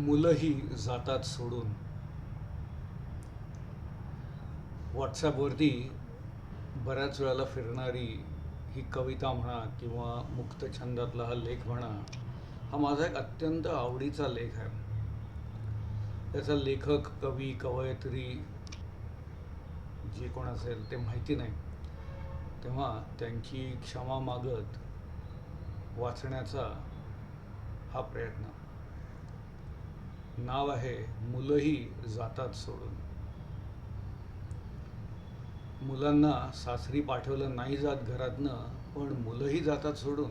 मुलंही जातात सोडून. व्हॉट्सॲपवरती बऱ्याच वेळेला फिरणारी ही कविता म्हणा किंवा मुक्तछंदातला हा लेख म्हणा, हा माझा एक अत्यंत आवडीचा लेख आहे. त्याचा लेखक, कवी, कवयित्री जे कोण असेल ते माहिती नाही. तेव्हा त्यांची क्षमा मागत वाचण्याचा हा प्रयत्न. नाव आहे मुलंही जातात सोडून. मुलांना सासरी पाठवलं नाही जात घरातनं, पण मुलंही जातात सोडून.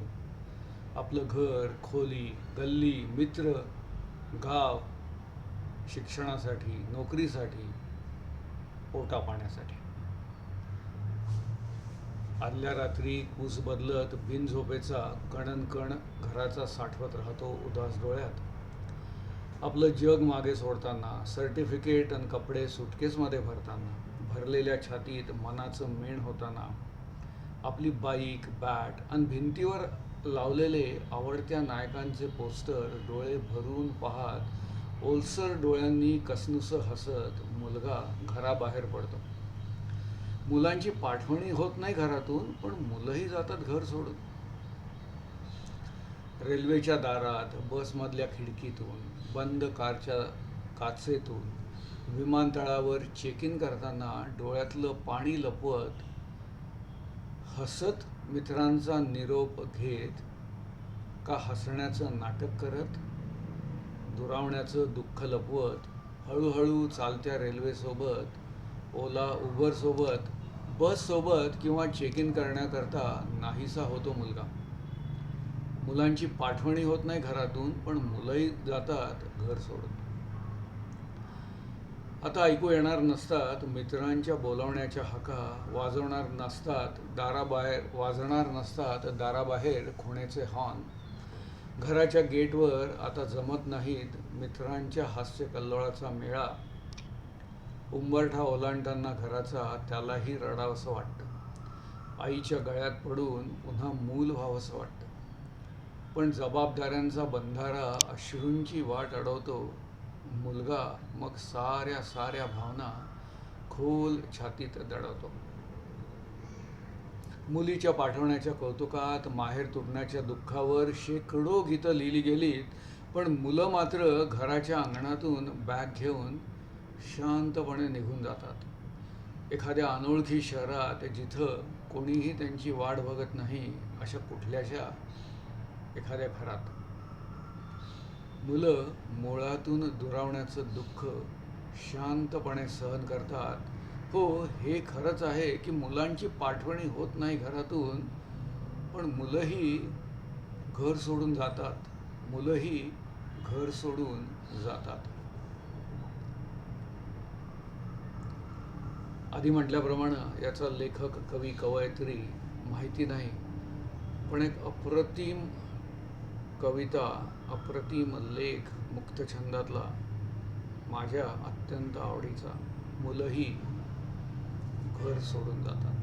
आपलं घर, खोली, गल्ली, मित्र, गाव, शिक्षणासाठी, नोकरीसाठी, पोटा पाण्यासाठी. आदल्या रात्री कूस बदलत बिनझोपेचा कणनकण घराचा साठवत राहतो उदास डोळ्यात. आपलं जग मागे सोडताना, सर्टिफिकेट आणि कपडे सुटकेसमध्ये भरताना, भरलेल्या छातीत मनाचं मेण होताना, आपली बाईक, बॅट आणि भिंतीवर लावलेले आवडत्या नायकांचे पोस्टर डोळे भरून पाहत, ओलसर डोळ्यांनी कसनुसं हसत मुलगा घराबाहेर पडतो. मुलांची पाठवणी होत नाही घरातून, पण मुलंही जातात घर सोडून. रेल्वेच्या दारात, बसमधल्या खिडकीतून, बंद कारच्या काचेतून, विमानतळावर चेक इन करताना डोळ्यातलं पाणी लपवत, हसत मित्रांचा निरोप घेत, का हसण्याचं नाटक करत, दुरावण्याचं दुःख लपवत, हळूहळू चालत्या रेल्वेसोबत, ओला उबरसोबत, बससोबत किंवा चेक इन करण्याकरता नाहीसा होतो मुलगा. मुलांची पाठवणी होत नाही घरातून, पण मुलंही जातात घर सोडून. आता ऐकू येणार नसतात मित्रांच्या बोलावण्याच्या हाका, वाजणार नसतात दाराबाहेर खुणेचे हॉर्न. घराच्या गेटवर आता जमत नाहीत मित्रांच्या हास्य कल्लोळाचा मेळा. उंबरठा ओलांडताना घराचा त्यालाही रडावंसं वाटतं. आईच्या गळ्यात पडून पुन्हा मूल व्हावंसं वाटतं. पण जबाबदाऱ्यांचा बंधारा अश्रूंची वाट अडवतो मुलगा, मग साऱ्या भावना खोल छातीत दडवतो. मुलीच्या पाठवण्याच्या कौतुकात, माहेर तुटण्याच्या दुःखावर शेकडो गीतं लिहिली गेलीत, पण मुलं मात्र घराच्या अंगणातून बॅग घेऊन शांतपणे निघून जातात. एखाद्या अनोळखी शहरात, जिथं कोणीही त्यांची वाट बघत नाही, अशा कुठल्याशा एखाद्या घरात. मुलं मुळातून दुरावण्याचं दुःख शांतपणे सहन करतात. हो, हे खरंच आहे की मुलांची पाठवणी होत नाही घरातून, पण मुलंही घर सोडून जातात. मुलंही घर सोडून जातात. आधी म्हटल्याप्रमाणे याचा लेखक, कवी, कवयित्री माहिती नाही, पण एक अप्रतिम कविता, अप्रतिम लेख मुक्तछंदातला माझ्या अत्यंत आवडीचा. मुलंही घर सोडून जातात.